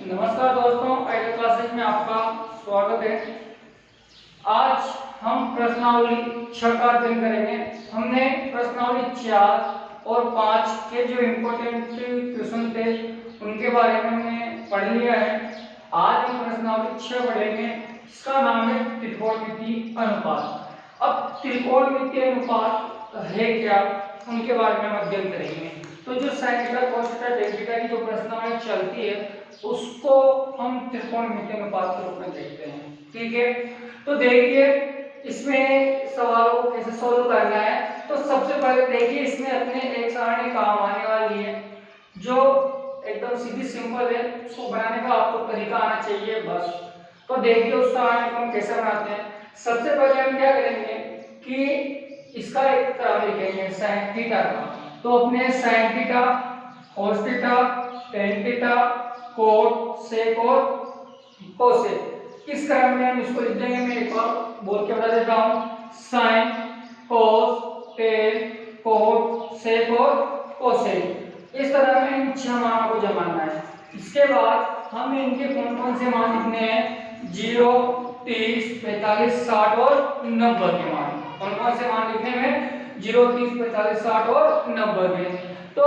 नमस्कार दोस्तों, idea classes में आपका स्वागत है। आज हम प्रश्नावली 6 का अध्ययन करेंगे। हमने प्रश्नावली 4 और 5 के जो इम्पोर्टेंट क्वेश्चन थे उनके बारे में हमने पढ़ लिया है। आज हम प्रश्नावली 6 पढ़ेंगे। इसका नाम है त्रिकोणमितीय अनुपात। अब त्रिकोणमितीय अनुपात है क्या, उनके बारे में हम अध्ययन करेंगे। तो जो sin theta cos theta tan theta की जो प्रश्नावली चलती है उसको हम त्रिकोणमितीय अनुपात के रूप में देखते हैं। ठीक है, तो देखिए इसमें सवालों को कैसे सोल्व करना है। तो सबसे पहले देखिए इसमें अपने एक सारणी काम आने वाली है जो एकदम सीधी सिंपल है। उसको बनाने का आपको तरीका आना चाहिए बस। तो देखिए उस सारणी को हम कैसे बनाते हैं। सबसे पहले हम क्या करेंगे कि इसका एक क्रम लिखेंगे sin थीटा का। तो अपने sin theta cos theta tan theta cot sec और कोसेक, इस क्रम में हम इसको लिख देंगे। मैं एक बार बोल के बता देता हूं, sine cos tan cot sec और कोसेक। इस तरह में इन 6 मानों को जमाना है। इसके बाद हमें इनके कौन कौन से मान लिखने हैं, 0 30 45 60 और 90 के मान। कौन कौन से मान लिखने में, 0 30 45 60 और 90 के। तो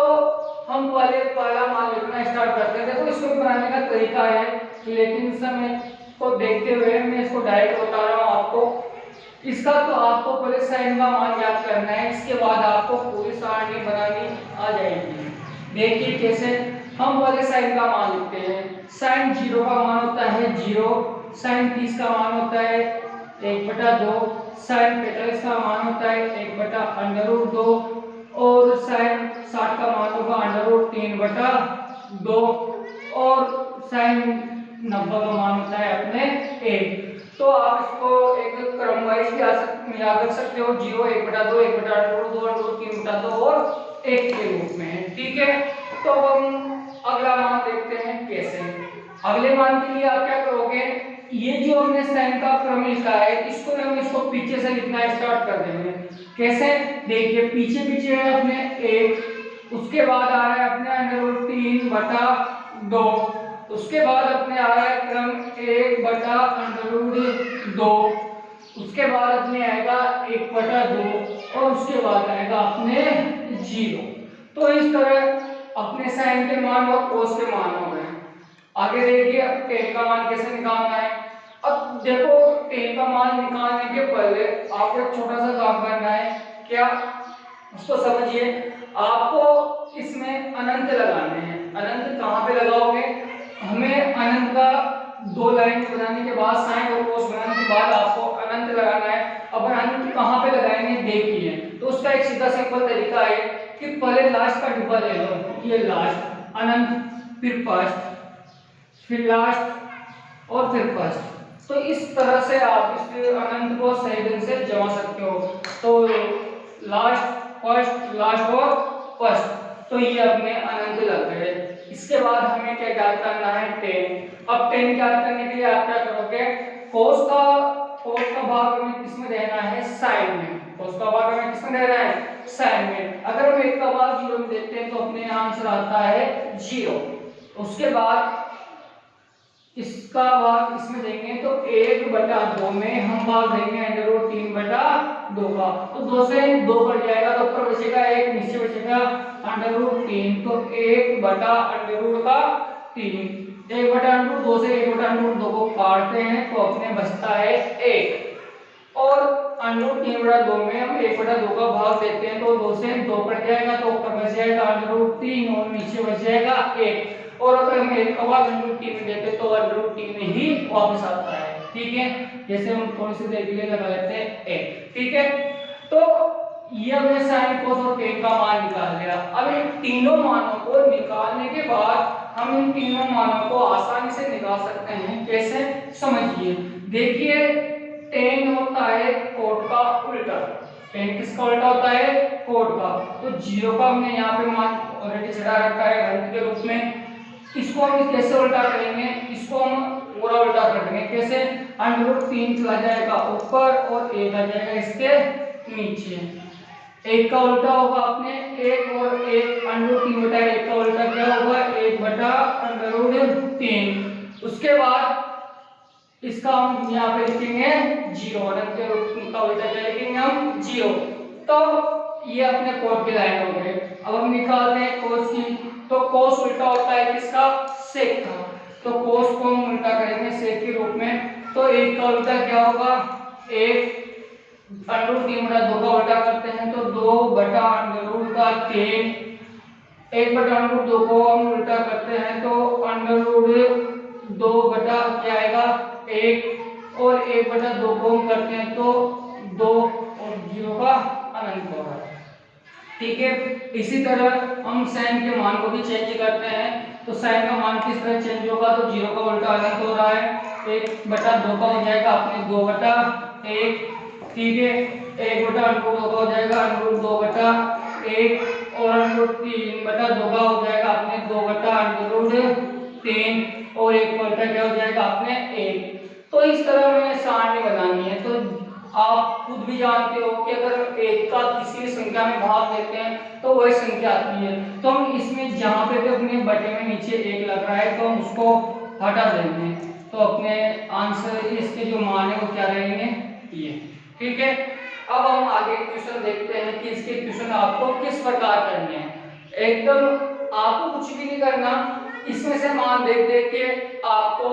हम पहला मान लिखना स्टार्ट करते हैं। देखो इसको बनाने का तरीका है, लेकिन समय को देखते हुए मैं इसको डायरेक्ट बता रहा हूँ आपको। इसका तो आपको पहले साइन का मान याद करना है, इसके बाद आपको पूरी सारणी बनानी आ जाएगी। देखिए कैसे। हम पहले साइन का मान लिखते हैं। साइन 0 का मान होता है 0, साइन 30 का मान होता है 1/2, साइन 45 का मान होता है 1/√2 और साइन 60 का मान होगा √3/2 और साइन 90 का मान होता है अपने 1। तो आप इसको एक क्रम वाइज भी याद रख सकते हो, 0 1/2 1/√2 √3/2 और 1 के रूप में। ठीक है, तो हम अगला मान देखते हैं कैसे। अगले मान के लिए आप क्या करोगे, ये जो हमने साइन का क्रम लिखा है इसको पीछे से लिखना स्टार्ट कर देंगे। कैसे, देखिए पीछे पीछे है अपने 1, उसके बाद आ रहा है अपने √3/2, उसके बाद अपने आ रहा है क्रम 1/√2, उसके बाद अपने आएगा 1/2 और उसके बाद आएगा अपने 0। तो इस तरह अपने साइन के मान और कोस के मान हो गए। आगे देखिए tan का मान कैसे निकालना है। अब देखो tan का मान निकालने के पहले आपको एक छोटा सा काम करना है। क्या, उसको समझिए। आपको इसमें अनंत लगाने हैं। अनंत कहाँ पे लगाओगे, हमें अनंत का 2 लाइन बनाने के बाद, साइन और कोस बनाने के बाद आपको अनंत लगाना है। अब अनंत कहाँ पे लगाएंगे देखिए। तो उसका एक सीधा सिंपल तरीका है कि पहले लास्ट का डिब्बा ले लो, ये लास्ट अनंत, फिर फर्स्ट, फिर लास्ट और फिर फर्स्ट। तो इस तरह से आप इस अनंत को सही ढंग से जमा सकते हो। तो लास्ट फर्स्ट लास्ट और फर्स्ट, तो ये अपने अनंत लग गए। इसके बाद हमें क्या ज्ञात करना है, tan। अब tan ज्ञात करने के लिए आप क्या करोगे, cos का भाग हमें किसमें देना है, sin में। cos का भाग हमें किसमें देना है, sin में। अगर हम 1 का भाग 0 में देते हैं तो अपने आंसर आता है 0। उसके बाद इसका भाग इसमें देंगे तो 1/2 में हम भाग देंगे √3/2 का। तो 2 से 2 कट जाएगा तो ऊपर बचेगा 1, नीचे बचेगा √3। तो 1/√3, 1/2 से 1/2 को काटते हैं तो अपने बचता है 1 और √3/2 में हम 1/2 का भाग देते हैं तो 2 से 2 कट जाएगा तो ऊपर बच जाएगा √3 और नीचे बच जाएगा 1। और अगर हम 1 का भाग √3 में देते तो √3 में ही वापस आता है। ठीक है, जैसे हम थोड़ी सी देर के लिए लगा लेते हैं 1। ठीक है, तो ये हमने sin cos और tan का मान निकाल लिया। अब इन तीनों मानों को निकालने के बाद हम इन तीनों मानों को आसानी से निकाल सकते हैं। कैसे, समझिए। देखिए tan होता है कोट का उल्टा। tan किसका उल्टा होता है, कोट का। तो 0 का हमने यहाँ पे मान ऑलरेडी चढ़ा रखा है घन के रूप में। इसको हम कैसे उल्टा करेंगे, इसको हम पूरा उल्टा कर देंगे। कैसे, √3 चला जाएगा ऊपर और 1 आ जाएगा इसके नीचे। एक का उल्टा होगा अपने एक, और एक अंडर 3/1 का उल्टा क्या होगा 1/√3। उसके बाद इसका हम यहाँ पे लिखेंगे 0, और के का उल्टा क्या लिखेंगे हम 0। तो ये अपने कोट की लाइन हो गई। अब हम निकालते हैं कोस की। तो कोस उल्टा होता है किसका, सेक का। तो कोस को हम उल्टा करेंगे सेक के रूप में। तो एक का उल्टा क्या होगा, एक √3/2 का उल्टा करते हैं तो 2/√3। 1/√2 को हम उल्टा करते हैं तो √2 बटा क्या आएगा 1, और 1/2 को हम करते हैं तो 2, और 0 का अनंत होगा। ठीक है, इसी तरह हम साइन के मान को भी चेंज करते हैं। तो साइन का मान किस तरह चेंज होगा, तो 0 का उल्टा अनंत हो रहा है, 1/2 का हो जाएगा अपने 2/1। ठीक है, 1/√2 का हो जाएगा √2/1, और √3/2 का हो जाएगा अपने 2/√3, और 1 का उल्टा क्या हो जाएगा अपने 1। तो इस तरह हमें सारणी बनानी है। तो आप खुद भी जानते हो कि अगर एक का किसी संख्या में भाग देते हैं तो वही संख्या आती है। तो हम इसमें जहां पे भी अपने बटे में नीचे 1 लग रहा है तो हम उसको हटा देंगे, तो अपने आंसर इसके जो मान है वो क्या रहेंगे, ये। ठीक है, अब हम आगे क्वेश्चन देखते हैं कि इसके क्वेश्चन आपको किस प्रकार करने हैं। एकदम आपको कुछ भी नहीं करना, इसमें से मान देख देख के आपको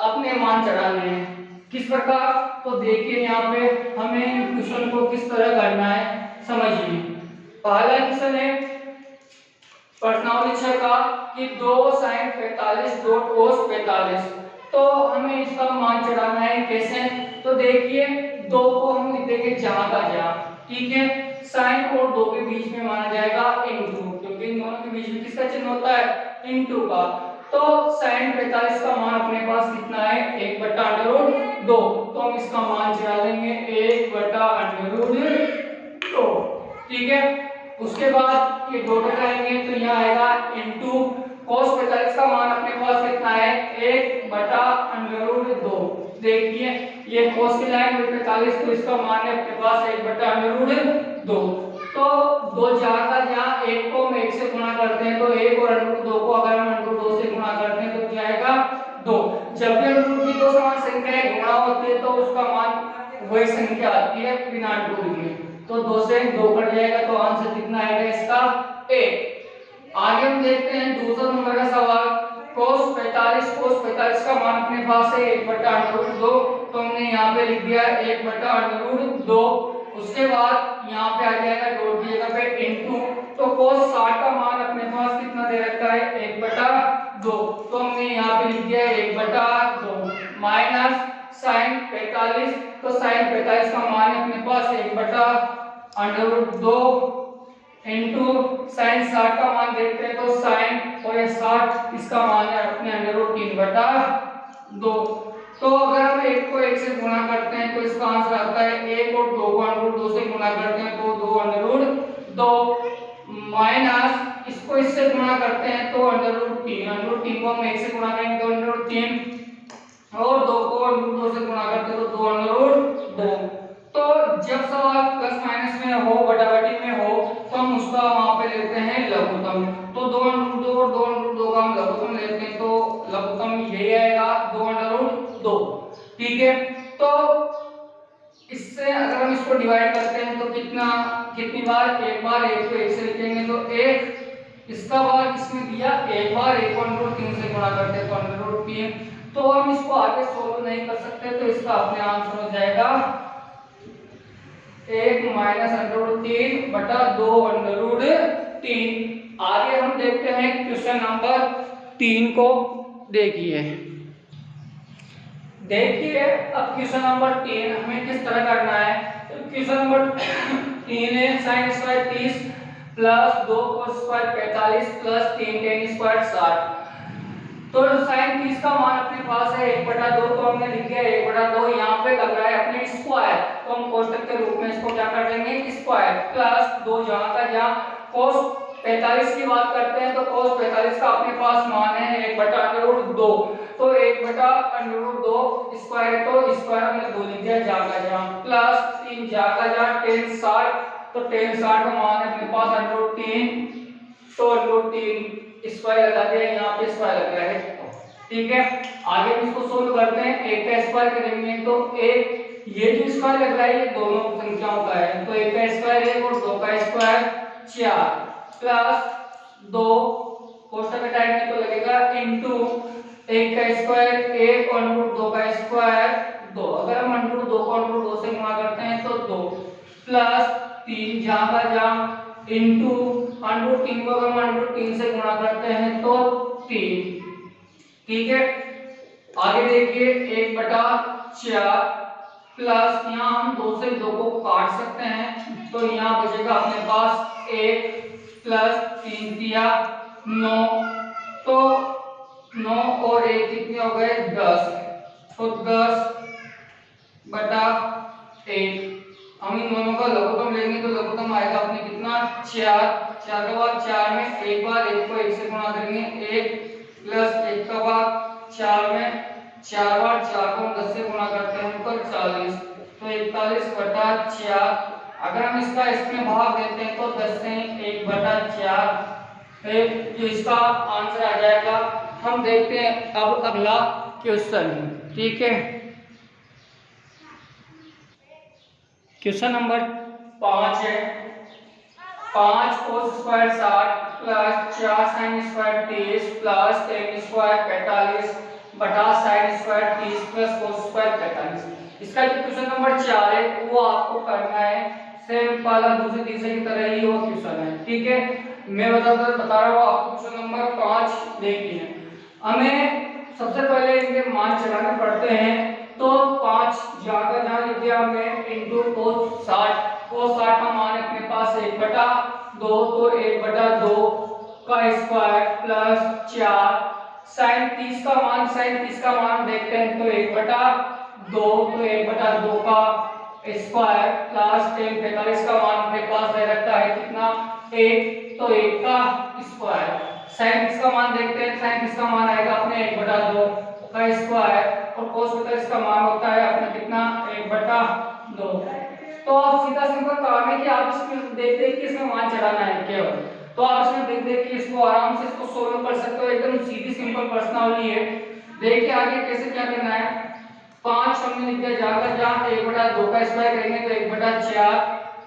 अपने मान चढ़ाने हैं। किस प्रकार, तो देखिए यहाँ पे हमें क्वेश्चन को किस तरह करना है समझिए। पहला क्वेश्चन है प्रश्नावली 6 का कि 2 sin 45 dot cos 45। तो हमें इसका मान चढ़ाना है कैसे, तो देखिए 2 को हम लिख देंगे जहां का जहां। ठीक है, साइन और 2 के बीच में माना जाएगा इनटू, क्योंकि इन दोनों के बीच में किसका चिन्ह होता है, इनटू का। तो sin 45 का मान अपने पास कितना है 1/√2। तो हम इसका मान चढ़ा देंगे 1/√2। ठीक है, उसके बाद ये 2 लगाएंगे तो यहाँ आएगा इनटू cos 45 का मान अपने पास कितना है 1/√2। देखिए ये cos की लाइन 45, तो इसका मान है अपने पास 1/√2। तो 2 जहाँ का जहाँ 1 को हम 1 से गुणा करते हैं तो 1, और √2 को अगर हम √2 से गुणा करते हैं तो क्या आएगा 2। जब भी √2 की दो समान संख्याएं गुणा होती है तो उसका मान वही संख्या आती है बिना √2 के। तो 2 से 2 कट जाएगा तो आंसर कितना आएगा इसका 1। आगे हम देखते हैं दूसरा नंबर का सवाल। cos 45 का मान अपने पास है 1/√2। तो हमने यहाँ पे लिख दिया 1/√2। उसके बाद यहाँ पे आ जाएगा डॉट की जगह पे इनटू। तो cos 60 का मान अपने पास कितना दे रखा है 1/2। तो हमने यहाँ पे लिख दिया 1/2 माइनस sin 45। तो sin 45 का मान अपने पास 1/√2 इनटू sin 60 का मान देखते हैं तो sin और ये 60 इसका मान है अपने √3/2। तो अगर हम 1 को 1 से गुणा करते हैं तो इसका आंसर आता है 1, और 2 को √2 से गुणा करते हैं तो 2/2 माइनस इसको इससे गुणा करते हैं तो √3 को हम 1 से गुणा करेंगे तो √3, और 2 को √2 से गुणा करते हैं तो 2/2। तो जब सवाल प्लस माइनस में हो, बटाबटी में हो, तो हम उसका वहां पे लेते हैं लघुत्तम। तो 2/2 और 2/2 का हम लघुत्तम लेते हैं तो लघुत्तम यही आएगा 2/2। ठीक है, तो इससे अगर हम इसको डिवाइड करते हैं तो कितनी बार, एक बार 1 को 1 से लिखेंगे तो 1, इसका भाग इसमें दिया, एक बार 1 को √3 से गुणा करते हैं तो √3। तो हम इसको आगे सोल्व नहीं कर सकते, तो इसका अपने आंसर हो जाएगा 1 माइनस √3/2/3। आगे हम देखते हैं क्वेश्चन नंबर 3 को। देखिए अब क्वेश्चन नंबर 3 हमें किस तरह करना है। तो क्वेश्चन नंबर 3 है sin square 30 plus 2 cos square 45 plus 3 tan square 60। तो sin 30 का मान अपने पास है 1/2। तो हमने लिख दिया 1/2, यहाँ पे लग रहा है अपने स्क्वायर, तो हम कोष्टक के रूप में इसको क्या कर देंगे स्क्वायर, प्लस 2 जहाँ का जहाँ cos 45 की बात करते हैं तो cos 45 का अपने पास मान है 1/√2। तो 1/√2 स्क्वायर है तो स्क्वायर हमने 2 लिख दिया जहाँ का जहाँ, प्लस 3 जहाँ का जहाँ tan 60 तो tan 60 का मान है अपने पास √3, तो √3 स्क्वायर लगा दिया, यहाँ पे स्क्वायर लग रहा है। ठीक है, आगे हम इसको सोल्व करते हैं। एक का स्क्वायर करेंगे तो एक ये जो स्क्वायर लग रहा है ये दोनों संख्याओं का है, तो एक का स्क्वायर 1 और 2 का स्क्वायर 4 प्लस 2 कोष्टक हटाएंगे तो लगेगा इनटू एक का स्क्वायर 1 और √2 का स्क्वायर 2। अगर हम √2 को √2 से गुणा करते हैं तो 2 प्लस 3 जहां का जहां इनटू √3 को अगर हम √3 से गुणा करते हैं तो 3। ठीक है, आगे देखिए 1/4 प्लस यहाँ हम 2 से 2 को काट सकते हैं तो यहाँ बचेगा अपने पास 1 प्लस 3 दिया 9, तो 9 और 1 कितने हो गए 10, तो 10/1। हम इन दोनों का लघुत्तम लेंगे तो लघुत्तम आएगा अपने कितना 4, 4 का भाग 4 में एक बार 1 को 1 से गुणा करेंगे 1 प्लस 1 का भाग 4 में 4 बार 4 को हम 10 से गुणा करते हैं तो 40, तो 41/4। अगर हम इसका इसमें भाग देते हैं तो 10 से 1/4 जो इसका आंसर आ जाएगा। हम देखते हैं अब अगला क्वेश्चन। ठीक है, क्वेश्चन नंबर 5 है। 5 cos square 60 plus 4 sin square 30 plus tan square 45 बटा sin square 30 plus cos square 45। इसका जो क्वेश्चन नंबर 4 है वो आपको करना है सेम पहला दूसरे तीसरे की तरह ही वो क्वेश्चन है। ठीक है, मैं बता रहा हूँ आपको क्वेश्चन नंबर 5 देखिए। हमें सबसे पहले इनके मान चढ़ाने पड़ते हैं, तो 5 जहाँ लिख दिया हमने इनटू cos 60 का मान अपने पास 1/2, तो 1/2 का स्क्वायर प्लस 4 sin 30 का मान देखते हैं तो 1/2, तो 1/2 का स्क्वायर प्लस tan 45 का मान अपने पास दे रखा है कितना 1, तो 1 का स्क्वायर। sin 30 का मान देखते हैं, sin 30 का मान आएगा अपने 1/2 का स्क्वायर और cos 45 का मान होता है अपना कितना 1/2। तो आप सीधा सिंपल काम है कि आप इसमें देखते हैं कि इसमें मान चढ़ाना है केवल, तो आप इसमें देख के इसको आराम से इसको सोल्व कर सकते हो। एकदम सीधी सिंपल प्रश्नावली है। देखिए आगे कैसे क्या करना है। 5 हमने लिख दिया जहाँ 1/2 का स्क्वायर करेंगे तो 1/4,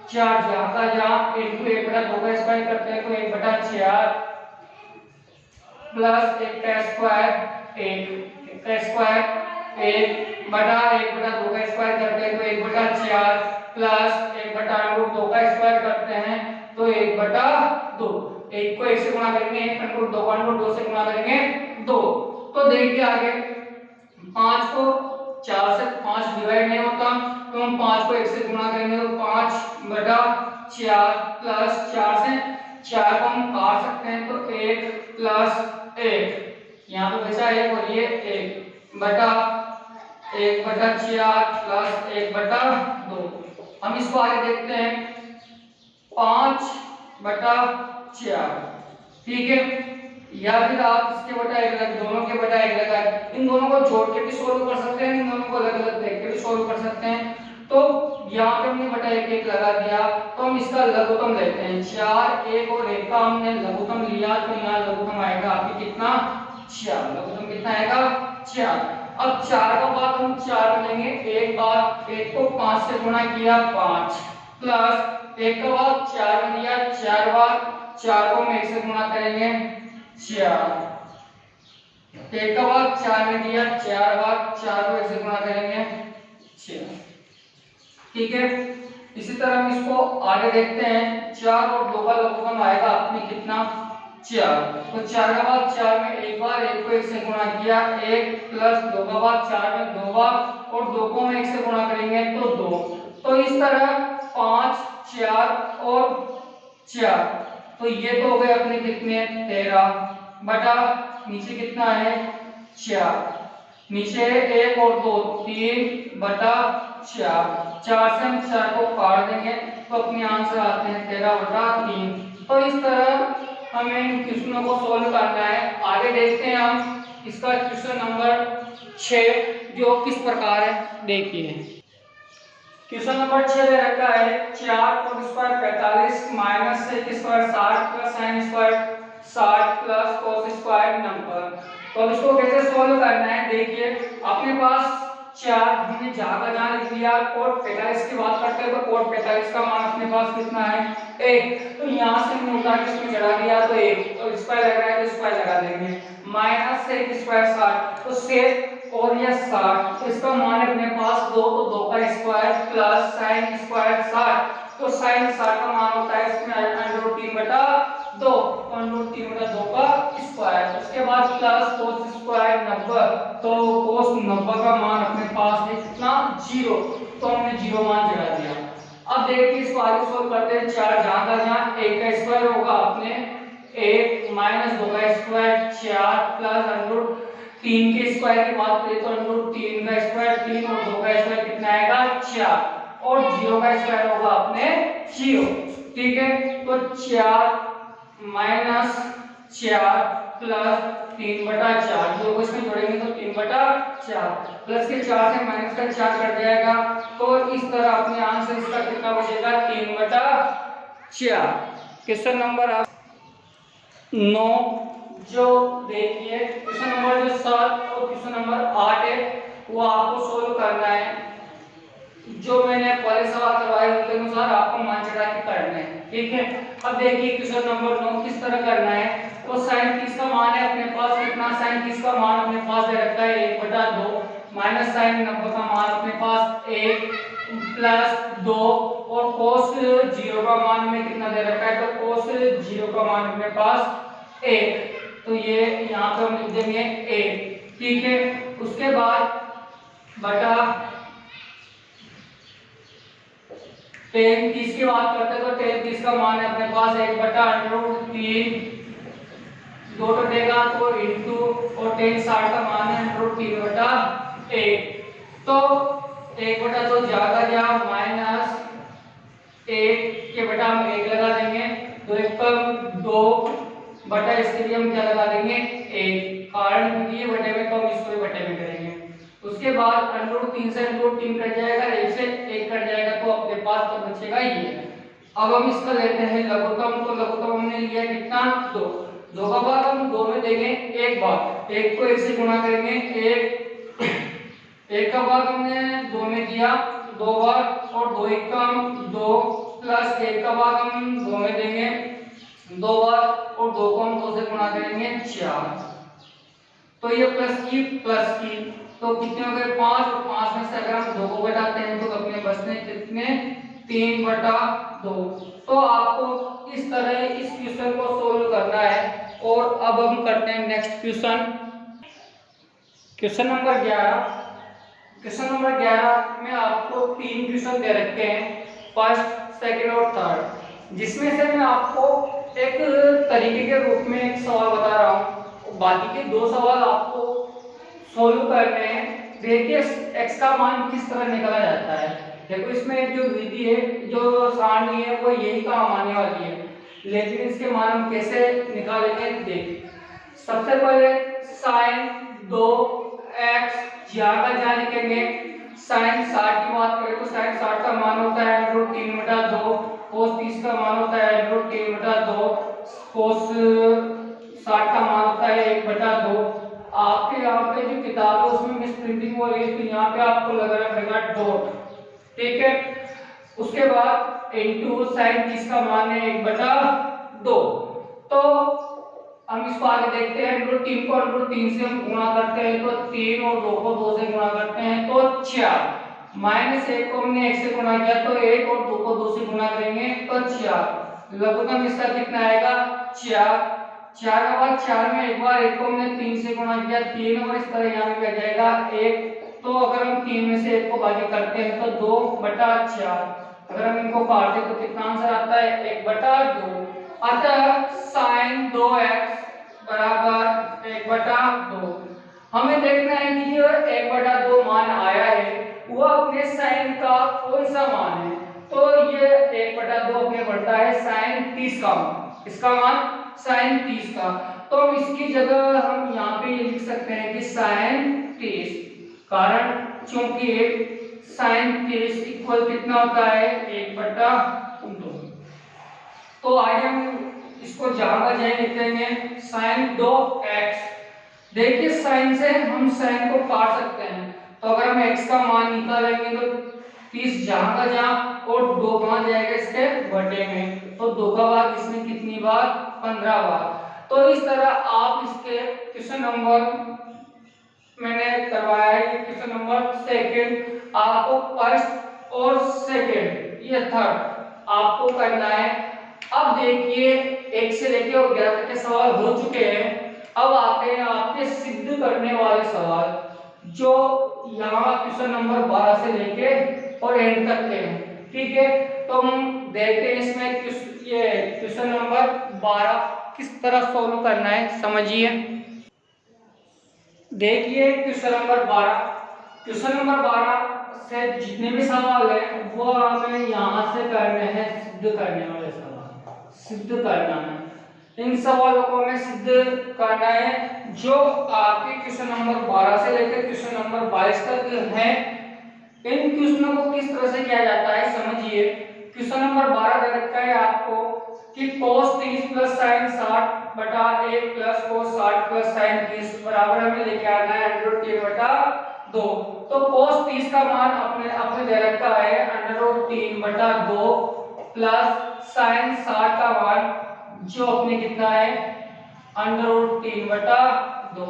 4 जहाँ का जहाँ इनटू 1/2 का स्क्वायर करते हैं तो 1/4 प्लस 1 का स्क्वायर 1 का स्क्वायर 1 बटा 1/2 का स्क्वायर करते हैं तो 1/4 प्लस 1/2 का स्क्वायर करते हैं तो 1/2। 1 को 1 से गुणा करेंगे 1/2 को 2 से गुणा करेंगे 2। तो देखिए आगे 5 को 4 से 5 डिवाइड नहीं होता, तो हम 5 को 1 से गुणा करेंगे तो 5/4 प्लस 4 से 4 को हम काट सकते हैं तो 1 प्लस 1 यहाँ पे बचा 1 और ये 1 बटा 1/4 प्लस 1/2। हम इसको आगे देखते हैं 5/4। ठीक है, या फिर आप इसके बटा 1 लगा, दोनों के बटा 1 लगा, इन दोनों को जोड़ के भी सोल्व कर सकते हैं, इन दोनों को अलग अलग देख के भी सोल्व कर सकते हैं। तो यहाँ पे हमने बटा 1 लगा दिया, तो हम इसका लघुत्तम लेते हैं 4, 1 और 1 का हमने लघुत्तम लिया तो यहाँ लघुत्तम आएगा आपकी कितना 4, लघुत्तम कितना आएगा 4। अब 4 का बाद हम 4 लेंगे, एक बार 1 को 5 से गुणा किया 5 प्लस 1 का बाद 4 में दिया 4 बार 4 को हम 1 से गुणा करेंगे 4, 1 का बाद 4 में दिया 4 बार 4 को 1 से गुणा करेंगे 6। ठीक है, इसी तरह हम इसको आगे देखते हैं। 4 और 2 का लघुत्तम आएगा अपने कितना 4, तो 4 का बाद 4 में एक बार 1 को 1 से गुणा किया 1 प्लस 2 का बाद 4 में 2 बार और 2 को हम 1 से गुणा करेंगे तो 2। तो इस तरह 5, 4 और 4, तो ये तो हो गए अपने कितने 13 बटा नीचे कितना है 4, नीचे 1 और 2 3 बटा 4, 4 से हम 4 को काट देंगे तो अपने आंसर आते हैं 13/3। तो इस तरह हमें इन क्वेश्चनों को सॉल्व करना है। आगे देखते हैं हम इसका क्वेश्चन नंबर 6 जो किस प्रकार है। देखिए क्वेश्चन नंबर 6 दे रखा है 4 cot square 45 minus sec square 60 plus sin square 60 plus cos square number. तो अब इसको कैसे सॉल्व करना है, देखिए अपने पास 4 हमने जहाँ लिख लिया, cot 45 की बात करते हैं तो cot 45 का मान अपने पास कितना है 1, तो यहाँ से हमने उठा के इसमें चढ़ा दिया तो 1, और स्क्वायर लग रहा है तो स्क्वायर लगा देंगे, माइनस sec स्क्वायर 60, तो sec और यह 60, तो इसका मान अपने पास 2, तो 2 का स्क्वायर प्लस sin स्क्वायर 60, तो sin 60 का मान होता है इसमें √3/2, तो √3/2 का स्क्वायर, उसके बाद प्लस cos स्क्वायर 90, तो cos 90 का मान अपने पास है कितना 0, तो हमने 0 मान जगा दिया। अब देखिए इसको आगे सोल्व करते हैं, 4 जहां का जहां 1 का स्क्वायर होगा अपने 1 माइनस 2 का स्क्वायर 4 प्लस √3 के स्क्वायर की बात करें तो √3 का स्क्वायर 3 और 2 का स्क्वायर कितना आएगा 4, और 0 का स्क्वायर होगा अपने 0, ठीक है। तो 4 माइनस 4 प्लस 3/4, जो इसमें जोड़ेंगे तो 3/4 प्लस के 4 से माइनस का 4 कट जाएगा, तो इस तरह अपने आंसर इसका कितना बचेगा 3/4। क्वेश्चन नंबर 9 जो देखिए क्वेश्चन नंबर जो 7 और क्वेश्चन नंबर 8 है वो आपको सोल्व करना है, जो मैंने पहले सवाल करवाए उनके अनुसार आपको मान चढ़ा के करना है, ठीक है। अब देखिए क्वेश्चन नंबर 9 किस तरह करना है, तो sin 30 का मान है अपने पास कितना, sin 30 का मान अपने पास दे रखा है 1/2 माइनस sin 90 का मान अपने पास 1 प्लस 2, और cos 0 का मान में कितना दे रखा है, तो cos 0 का मान अपने पास 1, तो ये यहाँ पे हम लिख देंगे 1, ठीक है। उसके बाद बटा tan 30 की बात करते हैं तो tan 30 का मान है अपने पास 1/√3, 2 कटेगा तो इंटू, और tan 60 का मान है √3/1, तो 1/2 जाएगा जा माइनस 1 के बटा हम 1 लगा देंगे, तो 1 पर 2 बटा इसके लिए हम क्या लगा देंगे 1, कारण क्योंकि ये बटे में तो हम इसको भी बटे में करेंगे। उसके बाद √3 से √3 कट जाएगा, 1 से 1 कट जाएगा, तो अपने पास तो बचेगा ये। अब हम इसका लेते हैं लघुत्तम, तो लघुत्तम हमने लिया कितना 2, 2 का भाग हम 2 में देंगे 1 बार, 1 को 1 से गुणा करेंगे 1 का भाग हमने 2 में दिया 2 बार, और 2 1 का हम 2 प्लस 1 का भाग हम 2 में देंगे 2 बार, और 2 को हम 2 से गुणा करेंगे 4, तो ये प्लस की तो कितने हो गए 5, और 5 में से अगर हम 2 को घटाते हैं तो अपने बचते हैं कितने 3/2। तो आपको इस तरह इस क्वेश्चन को सोल्व करना है। और अब हम करते हैं next question, question number 11। Question number 11 में आपको 3 क्वेश्चन दे रखे हैं, फर्स्ट सेकंड और थर्ड, जिसमें से मैं आपको एक तरीके के रूप में एक सवाल बता रहा हूँ, बाकी के 2 सवाल आपको सोल्व करने हैं। देखिए x का मान किस तरह निकाला जाता है, देखो इसमें जो विधि है जो सारणी है वो यही काम आने वाली है, लेकिन इसके मान हम कैसे निकालेंगे देखिए। सबसे पहले sin 2x जहाँ का जहाँ लिखेंगे, sin 60 की बात करें तो sin 60 का मान होता है √3/2, cos 30 का मान होता है √3/2, cos 60 का मान होता है 1/2। आपके यहाँ पे जो किताब है उसमें मिस प्रिंटिंग हो रही है, तो यहाँ पे आपको लग रहा है डॉट, ठीक है। उसके बाद इनटू sin 30 का मान है 1/2, तो हम इसको आगे देखते हैं, √3 को √3 से हम गुणा करते हैं तो 3, और 2 को 2 से गुणा करते हैं तो 4, माइनस 1 को हमने 1 से गुणा किया तो 1, और 2 को 2 से गुणा करेंगे तो 4, लघुत्तम इसका कितना आएगा 4, 4 का बाद 4 में एक बार 1 को हमने 3 से गुणा किया 3, और इस तरह यहाँ पे आ जाएगा 1, तो अगर हम 3 में से 1 को भागी करते हैं तो 2/4, अगर हम इनको काटते तो कितना आंसर आता है 1/2। अतः sin 2x बराबर 1/2। हमें देखना है कि जो 1/2 मान आया है वो अपने sin का कौन सा मान है, तो ये 1/2 अपने बढ़ता है sin 30 का मान, इसका मान sin 30 का, तो हम इसकी जगह हम यहाँ पे ये लिख सकते हैं कि sin 30, कारण चूंकि साइन 30 इक्वल कितना होता है 1/2। तो आइए हम इसको जहां का जहां लिखेंगे साइन 2x। देखिए साइन से हम साइन को काट सकते हैं, तो अगर हम x का मान निकालेंगे तो 30 जहां का जहां और 2 कहां जाएगा इसके बटे में, तो 2 का भाग इसमें कितनी बार 15 बार। तो इस तरह आप इसके क्वेश्चन नंबर मैंने करवाया है, ये क्वेश्चन नंबर सेकंड आपको फर्स्ट और सेकंड ये थर्ड आपको करना है। अब देखिए 1 से लेके और 11 तक के सवाल हो चुके हैं। अब आते हैं आपके सिद्ध करने वाले सवाल, जो यहाँ क्वेश्चन नंबर 12 से लेके और एंड तक के हैं। ठीक है, तो हम देखते हैं इसमें ये क्वेश्चन नंबर 12 किस तरह सॉल्व करना है, समझिए। देखिए क्वेश्चन नंबर 12 से जितने भी सवाल है वो हमें यहाँ से करने हैं, सिद्ध करने वाले सवाल सिद्ध करना है। इन सवालों को हमें सिद्ध करना है जो आपके क्वेश्चन नंबर 12 से लेकर क्वेश्चन नंबर 22 तक है। इन क्वेश्चनों को किस तरह से किया जाता है समझिए। क्वेश्चन नंबर 12 दे रखा है आपको कि cos 30 प्लस sin 60 बटा 1 प्लस cos 60 प्लस sin 30 बराबर हमें लेके आना है √3 बटा 2। तो cos 30 का मान अपने दे रखा है √3 बटा 2 प्लस sin 60 का मान जो अपने कितना है √3 बटा 2।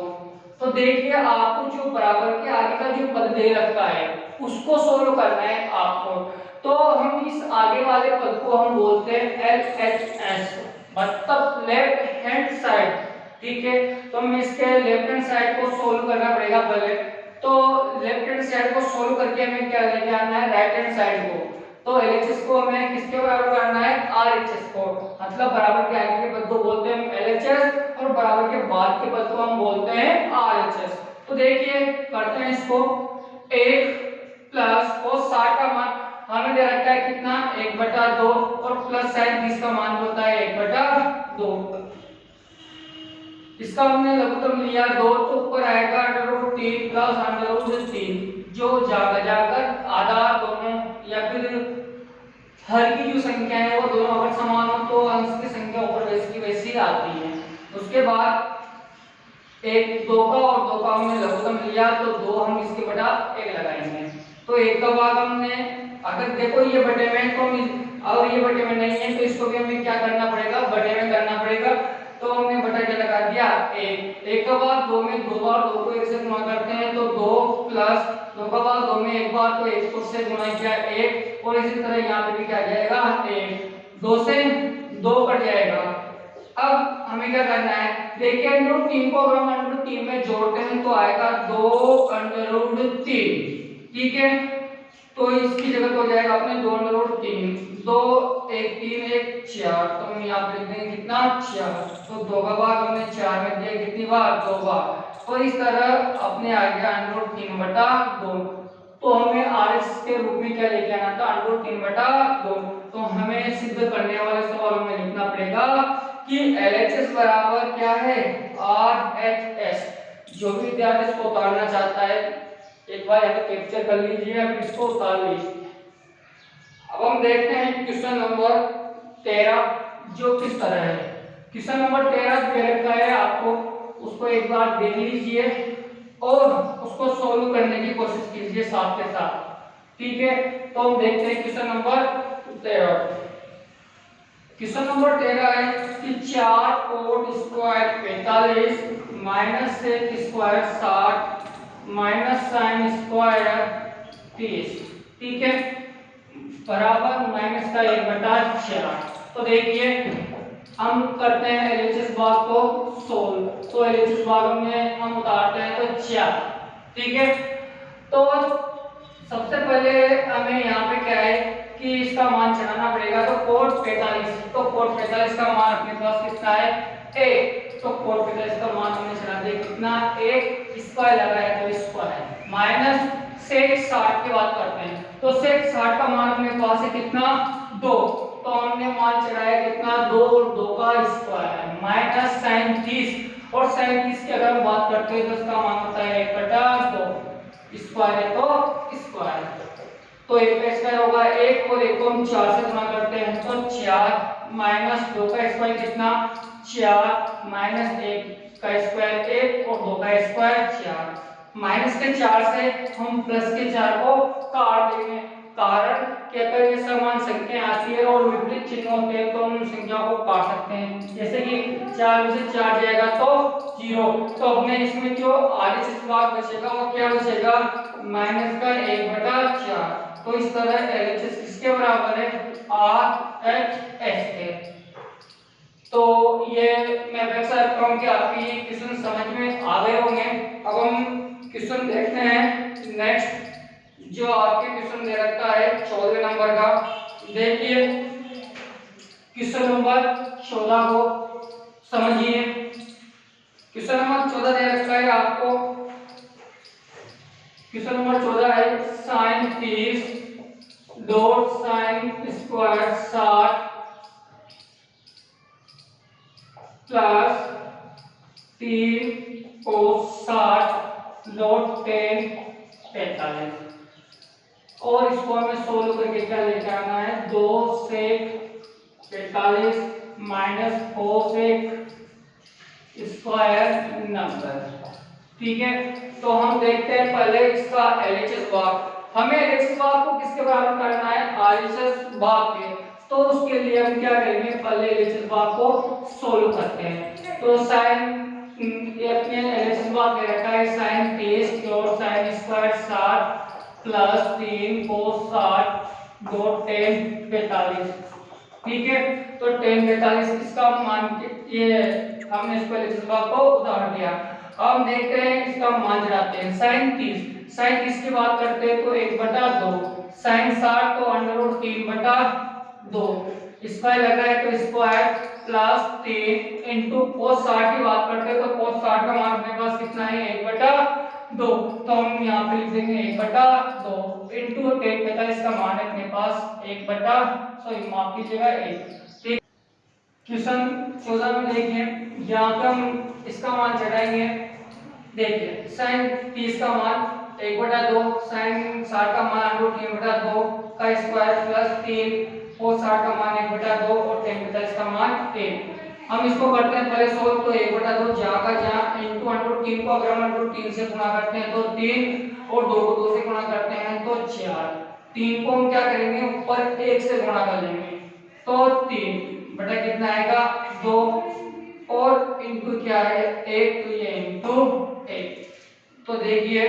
तो देखिए आपको जो बराबर के आगे का जो पद दे रखा है उसको सोल्व करना है आपको। तो हम इस आगे वाले पद को हम बोलते हैं LHS, मतलब लेफ्ट हैंड साइड। ठीक है, तो हमें इसके लेफ्ट हैंड साइड को सोल्व करना पड़ेगा पहले। तो लेफ्ट हैंड साइड को सोल्व करके हमें क्या लेके आना है राइट हैंड साइड को। तो LHS को हमें किसके बराबर करना है RHS को, मतलब बराबर के आगे के पद को बोलते हैं हम LHS और बराबर के बाद के पद को हम बोलते हैं RHS। तो देखिए करते हैं इसको। 1 प्लस cos 60 का मान हमें दे रखा है कितना 1/2 और प्लस sin 30 का मान होता है 1/2। इसका हमने लघुत्तम लिया 2, तो ऊपर आएगा √3 प्लस √3, जो जाकर आधा दोनों या फिर हर की जो संख्या है वो दोनों अगर समान हो तो अंश की संख्या ऊपर वैसी की वैसी आती है। उसके बाद 1 2 का और 2 का हमने लघुत्तम लिया तो 2 हम इसके बटा 1 लगाएंगे। तो 1 का भाग हमने अगर देखो ये बटे में तो और ये बटे में नहीं है तो इसको भी हमें क्या करना पड़ेगा बटे में करना पड़ेगा। तो हमने बटा क्या लगा दिया 1 का भाग 2 में 2 बार 2 को 1 से गुणा करते हैं तो 2 प्लस 2 का भाग 2 में 1 बार तो 1 को से गुणा किया 1 और इसी तरह यहाँ पे भी क्या जाएगा 1, 2 से 2 कट जाएगा। अब हमें क्या करना है देखिए √3 को अगर हम √3 में जोड़ते हैं तो आएगा 2√3। ठीक है, तो इसकी जगह हो जाएगा अपने 2√3, 2 1 3 1 4, तो हम यहाँ पे लिख देंगे कितना 4। तो 2 का भाग हमने 4 में दिया कितनी बार 2 बार। तो इस तरह अपने आ गया √3 बटा 2। तो हमें RS के रूप में क्या लेके आना था √3 बटा 2। तो हमें सिद्ध करने वाले सवालों में लिखना पड़ेगा कि LHS बराबर क्या है RHS। जो भी विद्यार्थी इसको उतारना चाहता है एक बार यहाँ पे कैप्चर कर लीजिए, अब इसको उतार लीजिए। अब हम देखते हैं क्वेश्चन नंबर 13 जो किस तरह है। क्वेश्चन नंबर 13 दे रखा है आपको, उसको एक बार देख लीजिए और उसको सोल्व करने की कोशिश कीजिए साथ के साथ। ठीक है, तो हम देखते हैं क्वेश्चन नंबर 13। क्वेश्चन नंबर 13 है कि 4 cot square 45 minus sec square 60 minus sine square 30, ठीक है, बराबर माइनस का 1/4। तो देखिए हम करते हैं LHS भाग को सोल्व। तो LHS भाग में हम उतारते हैं तो 4। ठीक है, तो सबसे पहले हमें यहाँ पे क्या है कि इसका मान चढ़ाना पड़ेगा। तो कोट 45, तो कोट 45 का मान अपने पास कितना है 1। तो कोट 45 का मान हमने चढ़ा दिया कितना 1, स्क्वायर लगाया तो स्क्वायर माइनस सेक 60 की बात करते हैं। तो सेक 60 का मान अपने पास है कितना 2। तो हमने मान चढ़ाया कितना 2 और 2 का स्क्वायर माइनस साइन 30 और साइन 30 की अगर हम बात करते हैं तो इसका मान होता है 1/2, स्क्वायर है तो स्क्वायर। तो 1 का स्क्वायर होगा 1 और 1 को हम 4 से गुणा करते हैं तो 4 माइनस 2 का स्क्वायर कितना 4 माइनस 1 का स्क्वायर 1 और 2 का स्क्वायर 4 माइनस के 4 से हम प्लस के 4 को काट देंगे कारण कि अगर ये समान संख्या आती है और विपरीत चिन्ह होते हैं तो हम उन संख्या को काट सकते हैं जैसे कि 4 में से 4 जाएगा तो 0 तो अपने इसमें जो RHS भाग बचेगा वो क्या बचेगा माइनस का 1/4 तो इस तरह LHS किसके बराबर है RHS के। तो ये मैं वैसा रखता हूँ कि आपकी क्वेश्चन समझ में आ गए होंगे। अब हम क्वेश्चन देखते हैं नेक्स्ट जो आपके क्वेश्चन दे रखा है 14 नंबर का। देखिए क्वेश्चन नंबर 14 को समझिए। क्वेश्चन नंबर 14 दे रखा है आपको। क्वेश्चन नंबर 14 है sin 30 dot sin square 60 plus 3 cos 60 dot 10 45 और इसको हमें सोल्व करके क्या लेके आना है 2 sec 45 माइनस 4 sec स्क्वायर 90। ठीक है तो हम देखते हैं पहले इसका LHS भाग। हमें LHS भाग को किसके बराबर करना है RHS भाग के। तो उसके लिए हम क्या करेंगे पहले LHS भाग को सोल्व करते हैं। तो sin ये अपने LHS भाग दे रखा है sin 30 और sin square 60 plus 3 cos 60 dot 10 45। ठीक है तो 10 45 इसका मान ये हमने इसको LHS भाग को उतार दिया। अब हम देखते हैं इसका मान चढ़ाते हैं sin 30 की बात करते हैं तो 1/2 sin 60 तो √3/2 स्क्वायर लग रहा है तो स्क्वायर प्लस 3 इनटू cos 60 की बात करते हैं तो cos 60 का मान अपने पास कितना है 1/2 तो हम यहाँ पे लिख देंगे 1/2 इनटू 10 45 का मान है अपने पास 1/, माफ कीजिएगा 1। क्वेश्चन 14 में देखिए यहाँ पे हम इसका मान चढ़ाएंगे। देखिए sin 30 का मान 1/2 sin 60 का मान √3/2 का स्क्वायर प्लस 3 cos 60 का मान 1/2 और tan 45 का मान 1। हम इसको करते हैं पहले सोल्व तो 1/2 जहाँ का जहाँ इनटू √3 को अगर हम √3 से गुणा करते हैं तो 3 और 2 को 2 से गुणा करते हैं तो 4। 3 को हम क्या करेंगे ऊपर 1 से गुणा कर लेंगे तो 3 बटा कितना आएगा 2 और इनटू क्या है 1 तो ये इनटू 1। तो देखिए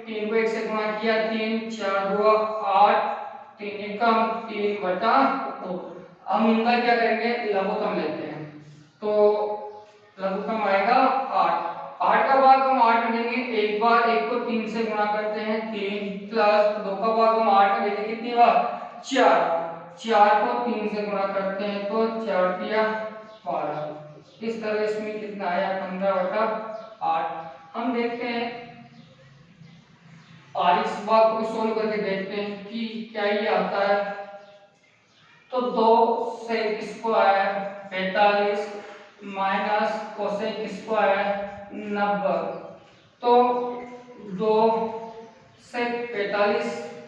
3 को 1 से गुणा किया 3 4 2 8 3 एकम 3/2। हम इनका क्या करेंगे लघुत्तम लेते हैं तो लघुत्तम आएगा 8 का भाग हम 8 में देंगे एक बार 1 को 3 से गुणा करते हैं 3 प्लस 2 का भाग हम 8 में देंगे कितनी बार 4 को 3 से गुणा करते हैं तो 4 दिया 12। इस तरह इसमें कितना आया 15/8। हम देखते हैं और इस भाग को सोल्व करके देखते हैं कि क्या ये आता है। तो 2 sec square 45 minus cosec square 90। तो 2 sec 45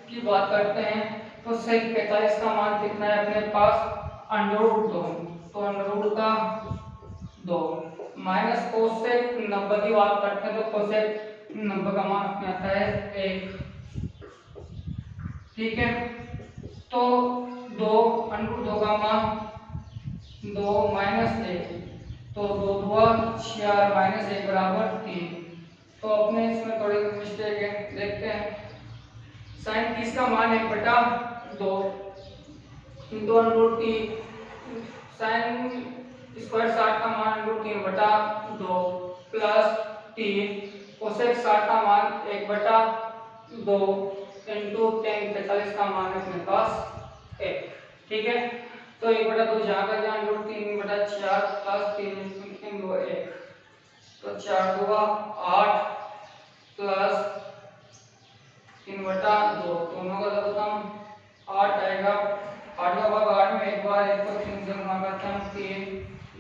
की बात करते हैं तो sec 45 का मान कितना है अपने पास √2 तो √2 माइनस cosec 90 की बात करते हैं तो cosec 90 का मान अपने आता है 1। ठीक है तो 2 √2 का मान 2 माइनस 1 तो 2 2 4 माइनस 1 बराबर 3। तो अपने इसमें थोड़ी मिस्टेक है देखते हैं। sin 30 का मान 1/2 इनटू √3 sin स्क्वायर 60 का मान √3/2 प्लस 3 cosec 60 का मान 1/2 इनटू tan 45 का मान है अपने पास 1। ठीक है तो 1/2 जहाँ का जहाँ √3/4 प्लस 3 2 1 तो 4 2 8 प्लस 3/2 दोनों का लघुत्तम 8 आएगा। 8 का भाग 8 में एक बार 1 को 3 से गुणा करते हैं 3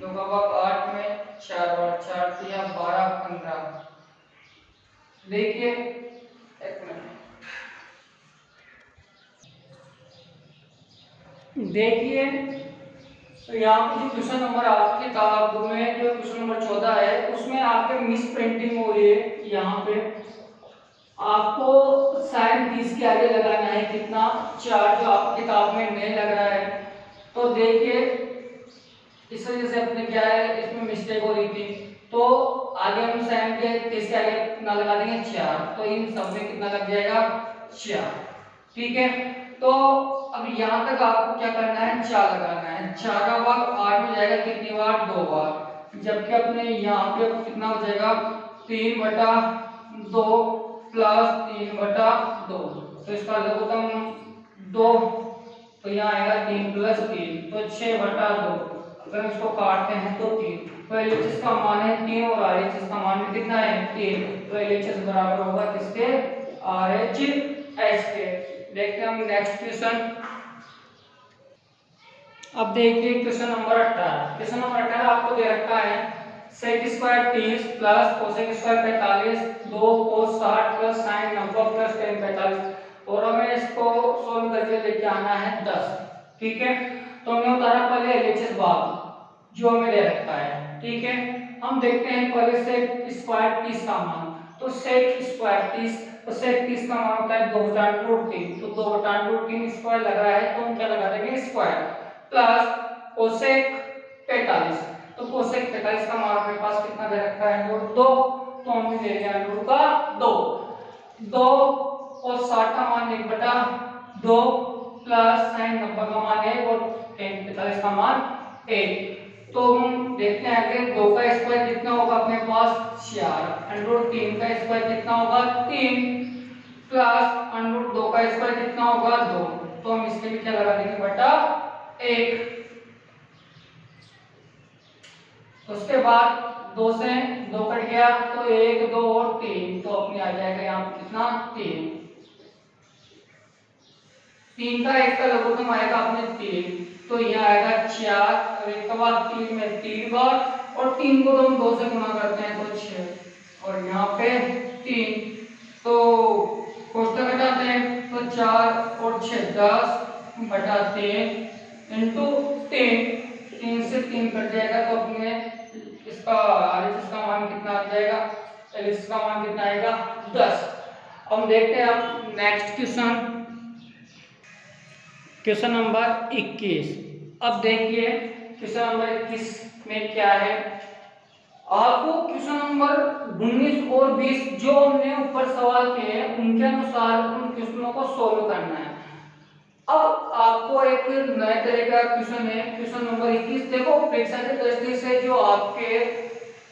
2 का भाग 8 में 4 बार 4 3 12 15। देखिए एक मिनट देखिए, तो यहाँ पे जो क्वेश्चन नंबर आपके किताब में जो क्वेश्चन नंबर 14 है उसमें आपके मिस प्रिंटिंग हो रही है। यहाँ पे आपको साइन 30 के आगे लगाना है कितना 4, जो आपकी किताब में नहीं लग रहा है। तो देखिए इस वजह से अपने क्या है इसमें मिस्टेक हो रही थी। तो आगे हम साइन के 30 के आगे कितना लगा देंगे 4, तो इन सब में कितना लग जाएगा 4। ठीक है, तो अब यहाँ तक आपको क्या करना है 4 लगाना है। 4 का भाग 8 में जाएगा कितनी बार 2 बार, जबकि अपने यहाँ पे कितना हो जाएगा 3/2 प्लस 3/2, तो इसका लघुत्तम 2, तो यहाँ आएगा 3 + 3, तो 6/2। अगर इसको काटते हैं तो 3, तो LHS का मान है 3 और RHS का मान कितना है 3, तो LHS बराबर होगा किसके RHS के। देखते हैं हम नेक्स्ट क्वेश्चन। अब देखिए क्वेश्चन नंबर 18। क्वेश्चन नंबर 18 आपको दे रखा है sec square 30 plus cosec square 45, 2 cos 60 plus sin 90 plus tan 45, और हमें इसको सोल्व करके लेके आना है 10। ठीक है, तो हमने उतारा पहले LHS भाग जो हमें दे रखा है। ठीक है, हम देखते हैं पहले sec स्क्वायर 30 का मान। तो sec स्क्वायर 30, तो sec 30 का मान होता है 2/√3, तो 2/√3 स्क्वायर लग रहा है तो हम क्या लगा देंगे स्क्वायर, प्लस cosec 45, तो cosec 45 का मान हमारे पास कितना दे रखा है 2, तो हमने ले लिया रूट का 2 और 60 का मान 1/2 प्लस sin 90 का मान 1 और tan 45 का मान 1। तो हम देखते हैं आगे 2 का स्क्वायर कितना होगा अपने पास 4, √3 का स्क्वायर कितना होगा 3, प्लस √2 का स्क्वायर कितना होगा 2, तो हम इसके भी क्या लगा देंगे बटा 1। उसके बाद 2 से 2 कट गया तो 1 2 और 3, तो अपने आ जाएगा यहाँ पे कितना 3 का 1 का लघुत्तम आएगा अपने 3, तो यहाँ आएगा 4 और 1 का बाद 3 में 3 बार, और 3 को तो हम 2 से गुणा करते हैं तो 6, और यहाँ पे 3, तो कोष्ठक हटाते हैं तो 4 और 6 10/3 इंटू 3 से 3 कट जाएगा, तो अपने इसका RHS का मान कितना आ जाएगा, LHS का मान कितना आएगा 10। हम देखते हैं अब नेक्स्ट क्वेश्चन, क्वेश्चन नंबर 21। अब देखिए क्वेश्चन नंबर 21 में क्या है, आपको क्वेश्चन नंबर 19 और 20 जो हमने ऊपर सवाल किए हैं उनके अनुसार उन क्वेश्चनों को सोल्व करना है। अब आपको एक नए तरह का क्वेश्चन है, क्वेश्चन नंबर 21। देखो परीक्षा के दृष्टि से जो आपके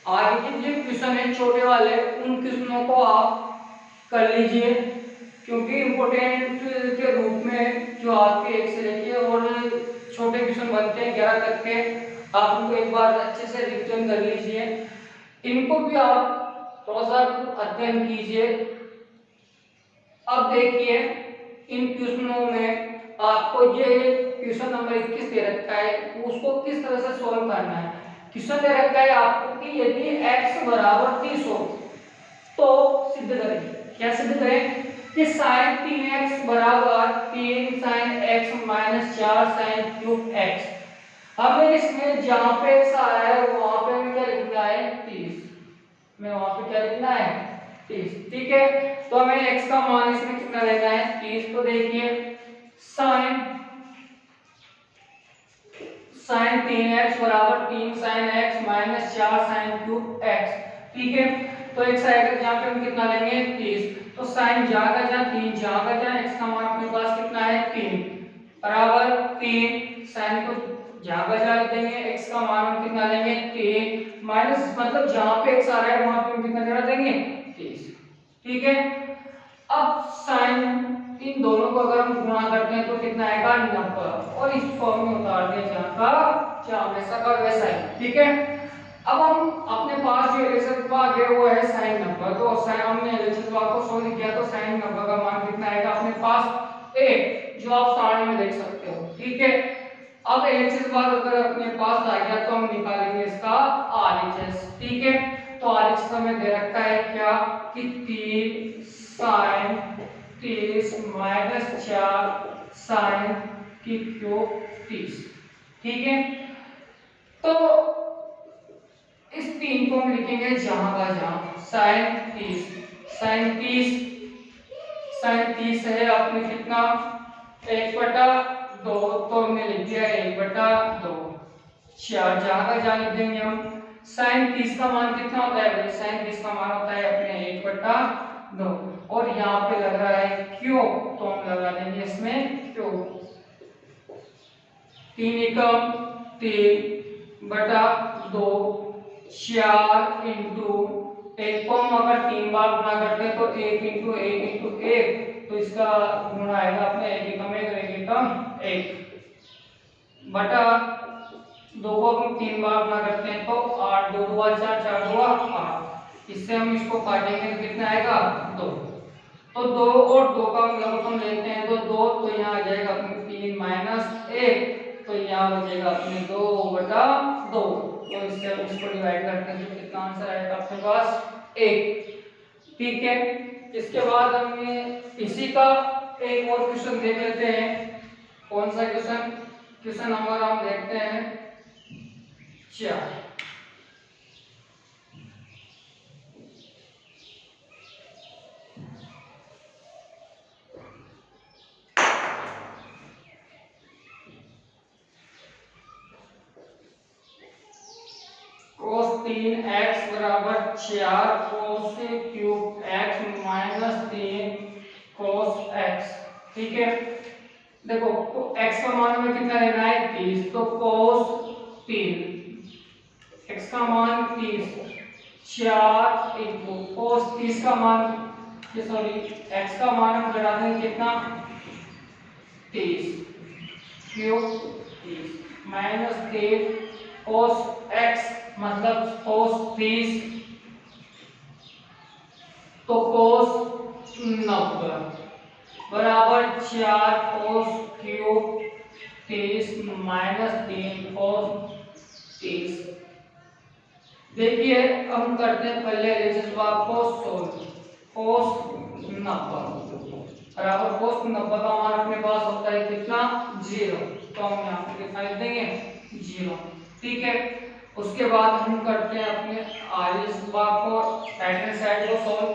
आगे के जो क्वेश्चन है छोटे वाले उन क्वेश्चनों को आप कर लीजिए, क्योंकि इम्पोर्टेंट के रूप में जो आपके 1 से लेके और छोटे क्वेश्चन बनते हैं 11 तक के, आप उनको एक बार अच्छे से रिवीजन कर लीजिए, इनको भी आप थोड़ा सा अध्ययन कीजिए। अब देखिए इन क्वेश्चनों में आपको ये क्वेश्चन नंबर 21 दे रखा है उसको किस तरह से सॉल्व करना है। क्वेश्चन दे रखा है आपको कि यदि x बराबर 30 हो तो सिद्ध करें। क्या सिद्ध करें कि sin 3x बराबर 3 sin x minus 4 sin cube x। हमें इसमें जहां पे x आया है वहां पे हमें क्या लिखना है 30, में वहां पे क्या लिखना है 30। ठीक है, तो हमें x का मान इसमें कितना लेना है 30। तो देखिए sin 3x बराबर 3 sin x minus 4 sin cube x। ठीक है, तो x आएगा जहां पे हम कितना लेंगे 30, तो sin जाएगा जहां 3 जाएगा जहां x का मान अपने पास कितना है 3 बराबर 3 sin को जाएगा जहां देंगे x का मान हम कितना लेंगे 3 माइनस मतलब जहां पे x आ रहा है वहां पे हम कितना जगह देंगे 30। ठीक है, अब sin इन दोनों को अगर हम गुणा करते हैं तो कितना आएगा 90, और इस फॉर्म में उतार दिया जहां का जहां वैसा का वैसा ही। ठीक है, अब हम अपने पास जो LHS भाग है वो है sin 90, तो sin हमने LHS भाग को सोल्व किया तो sin 90 का मान कितना आएगा अपने पास 1, जो आप सारणी में देख सकते हो। ठीक है, अब LHS भाग अगर अपने पास आ गया तो हम निकालेंगे इसका RHS। ठीक है, तो RHS हमें दे रखा है क्या कि 3 sin 30 माइनस 4 sin की क्यूब 30। ठीक है, तो इस 3 को हम लिखेंगे जहां का जहां। साइन 30 है आपने कितना 1/2, तो हमने लिख दिया 1/2। 4 जहां का जहां लिख देंगे हम। साइन 30 का मान कितना होता है भाई? साइन 30 का मान होता है अपने 1/2, और यहाँ पे लग रहा है क्यूब, तो हम लगा देंगे इसमें क्यूब। 3 एकम 3/2, 4 इंटू 1 को हम अगर 3 बार गुणा करते हैं तो 1 इंटू 1, तो इसका गुणा आएगा अपने 1 एकम 1 बटा 2 को हम 3 बार गुणा करते हैं तो 8, 2 2 4, 4 2 8। इससे हम इसको काटेंगे तो कितना आएगा 2। तो 2 और 2 का लघुत्तम लेते हैं तो 2, तो यहाँ आ जाएगा अपने 3 माइनस 1, तो यहाँ बचेगा अपने 2/2। तो इससे हम इसको डिवाइड करते हैं तो कितना आंसर आएगा आपके पास 1। ठीक है, इसके बाद हमें इसी का एक और क्वेश्चन देख लेते हैं। कौन सा क्वेश्चन नंबर हम देखते हैं 4। cos 3x बराबर 4 cos cube x minus 3 cos x। ठीक है, देखो x का मान हमें कितना लेना है 30, तो cos 3 x का मान 30, 4 इंटू cos 30 का मान, सॉरी x का मान हम घटा देंगे कितना 30 क्यूब 30 माइनस 3 cos x मतलब cos 30, तो cos 90 बराबर 4 cos क्यूब 30 माइनस 3 cos 30। देखिए हम करते हैं पहले रेशेस को सोल्व। cos 90 बराबर cos 90 का मान अपने पास होता है कितना 0, तो हम यहाँ पे दिखाई देंगे 0। ठीक है, उसके बाद हम करते हैं अपने को राइट हैंड साइड को सोल्व।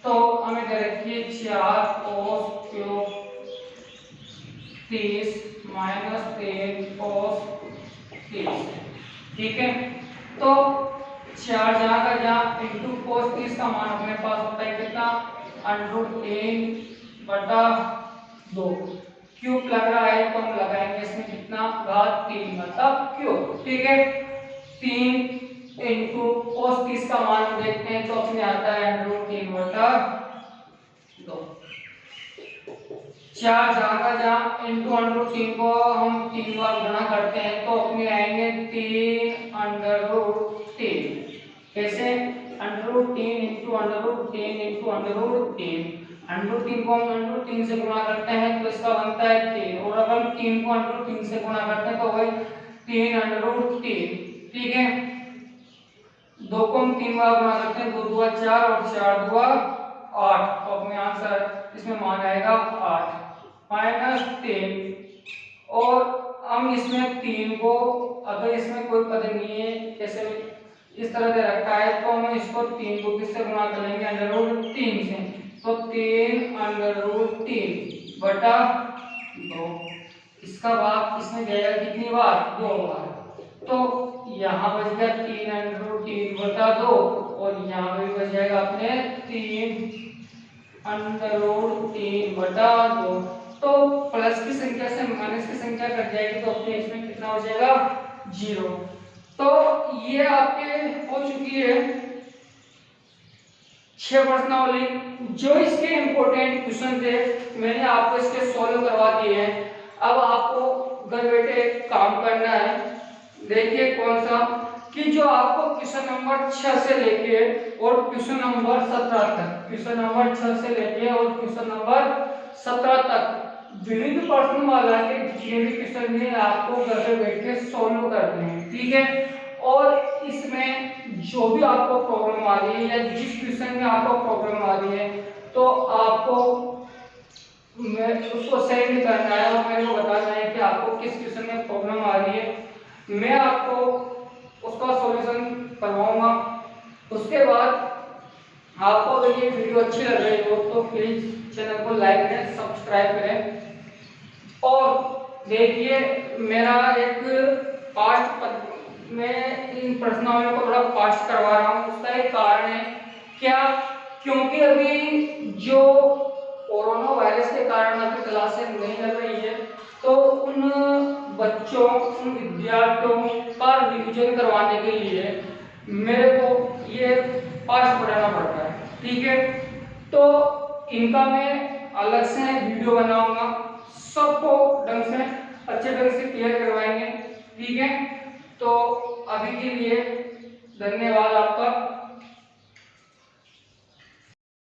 तो हमें दे रखी है 4 cos क्यूब 30 माइनस 3 cos 30। ठीक है, तो 4 जहाँ का जहाँ इंटू cos 30 का मान अपने पास होता है कितना √3/2। क्यूब लग रहा है तो हम लगाएंगे इसमें कितना घात 3 मतलब क्यूब। ठीक है, 3 इंटू cos 30 का मान देखते हैं तो अपने आता है √3/2। 4 जहाँ का जहाँ इंटू √3 को हम 3 बार गुणा करते हैं तो अपने आएंगे 3√3। कैसे √3 इंटू √3 इंटू √3, √3 को हम √3 से गुणा करते हैं तो इसका बनता है 3, और अगर हम 3 को √3 से गुणा करते हैं तो वही 3√3। ठीक है, 2 को हम 3 बार गुणा करते हैं 2 2 4 और 4 2 8, तो अपने आंसर इसमें मान आएगा 8 माइनस 3। और हम इसमें 3 को अगर इसमें कोई पद नहीं है जैसे इस तरह से रखा है तो हम इसको 3 को किससे गुणा करेंगे √3 से, तो 3√3/2। इसका भाग इसमें जाएगा कितनी बार 2 बार, तो यहाँ बच गया 3√3/2 और यहाँ भी बच जाएगा अपने 3√3/2। तो प्लस की संख्या से माइनस की संख्या कट जाएगी तो अपने इसमें कितना हो जाएगा 0। तो ये आपके हो चुकी है 6 प्रश्नावली। जो इसके इंपॉर्टेंट क्वेश्चन थे मैंने आपको इसके सॉल्व करवा दिए हैं। अब आपको घर बैठे काम करना है। देखिए कौन सा कि जो आपको क्वेश्चन नंबर 6 से लेके और क्वेश्चन नंबर 17 तक, क्वेश्चन नंबर 6 से लेके और क्वेश्चन नंबर 17 तक विविध प्रश्न माला के जितने भी क्वेश्चन हैं आपको घर पे बैठ के सॉल्व करने हैं। ठीक है, और इसमें जो भी आपको प्रॉब्लम आ रही है या जिस क्वेश्चन में आपको प्रॉब्लम आ रही है तो आपको मैं उसको सेंड करना है और मेरे को बताना है कि आपको किस किस्म में प्रॉब्लम आ रही है, मैं आपको उसका सॉल्यूशन करवाऊंगा। उसके बाद आपको अगर ये वीडियो अच्छी लग रही हो तो प्लीज चैनल को लाइक करें, सब्सक्राइब करें। और देखिए मेरा एक फास्ट मैं इन प्रश्नावलियों को थोड़ा फास्ट करवा रहा हूँ, उसका एक कारण है क्या, क्योंकि अभी जो कोरोना वायरस के कारण अभी क्लासेस नहीं लग रही है तो उन बच्चों उन विद्यार्थियों का रिवीजन करवाने के लिए मेरे को ये फास्ट पढ़ाना पड़ता है, ठीक है। तो इनका मैं अलग से वीडियो बनाऊंगा, सबको ढंग से अच्छे ढंग से क्लियर करवाएंगे, ठीक है। तो अभी के लिए धन्यवाद आपका।